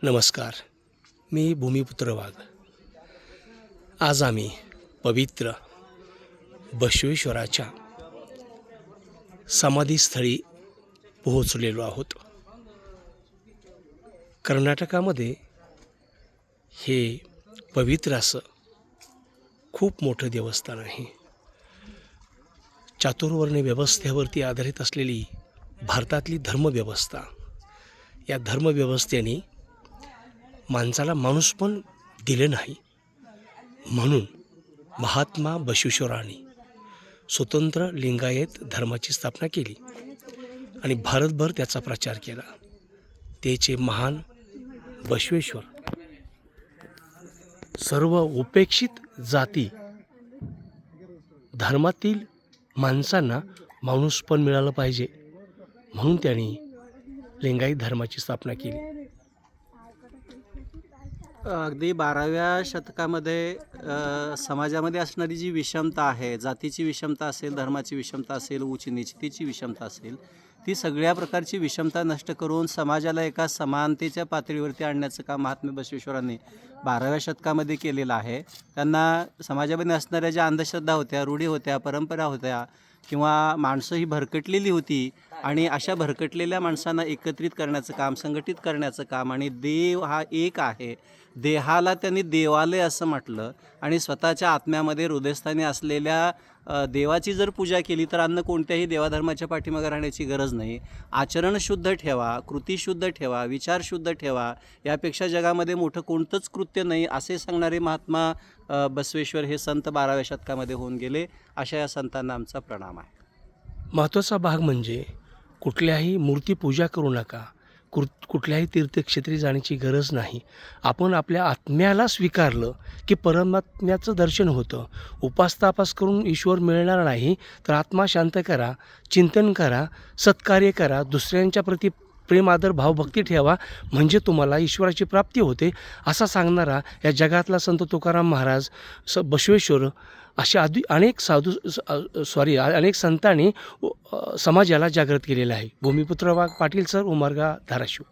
नमस्कार. मी भूमिपुत्र वाघ. आज आम्ही पवित्र बसवेश्वराच्या समाधीस्थळी पोहोचलेलो आहोत. कर्नाटकामध्ये हे पवित्र असं खूप मोठं देवस्थान आहे. चातुर्वर्ण व्यवस्थेवरती आधारित असलेली भारतातली धर्मव्यवस्था, या धर्मव्यवस्थेने माणसाला माणूसपण दिले नाही, म्हणून महात्मा बसवेश्वरांनी स्वतंत्र लिंगायत धर्माची स्थापना केली आणि भारतभर त्याचा प्रचार केला. त्याचे महान बसवेश्वर सर्व उपेक्षित जाती धर्मातील माणसांना माणूसपण मिळालं पाहिजे, म्हणून त्यांनी लिंगायत धर्माची स्थापना केली. अगदी 12व्या शतकामध्ये समाजामध्ये असणारी जी विषमता आहे, जातीची विषमता असेल, धर्माची विषमता असेल, उच्च नीचतेची विषमता असेल, ती सगळ्या प्रकारची विषमता नष्ट करून समाजाला एका समानतेच्या पातळीवरती आणण्याचं काम महात्मा बसवेश्वरांनी 12व्या शतकामध्ये केलेलं आहे. त्यांना समाजामध्ये असणाऱ्या ज्या अंधश्रद्धा होत्या, रूढी होत्या, परंपरा होत्या किंवा माणसं ही भरकटलेली होती आणि अशा भरकटलेल्या माणसांना एकत्रित करण्याचं काम, संघटित करण्याचं काम, आणि देव हा एक आहे, देहाला त्यांनी देवालय असं म्हटलं आणि स्वतःच्या आत्म्यामध्ये हृदयस्थानी असलेल्या देवाची जर पूजा केली तर अन्य कोणत्याही देवाधर्माच्या पाठीमागे राहण्याची गरज नाही. आचरण शुद्ध ठेवा, कृती शुद्ध ठेवा, विचार शुद्ध ठेवा, यापेक्षा जगामध्ये मोठं कोणतंच कृत्य नाही असे सांगणारे महात्मा बसवेश्वर हे संत 12व्या शतकामध्ये होऊन गेले. अशा या संतांना आमचा प्रणाम आहे. महत्त्वाचा भाग म्हणजे कुठल्याही मूर्तीपूजा करू नका, कुठल्याही तीर्थक्षेत्री जाण्याची गरज नाही. आपण आपल्या आत्म्याला स्वीकारलं की परमात्म्याचं दर्शन होतं. उपास करून ईश्वर मिळणार नाही, तर आत्मा शांत करा, चिंतन करा, सत्कार्य करा, दुसऱ्यांच्या प्रती प्रेम, आदर, भावभक्ती ठेवा, म्हणजे तुम्हाला ईश्वराची प्राप्ती होते, असा सांगणारा या जगातला संत तुकाराम महाराज, बसवेश्वर, असे अनेक अनेक संतांनी समाजाला जागृत केलेलं आहे. भूमिपुत्र वाघ, पाटील सर, उमरगा, धाराशिव.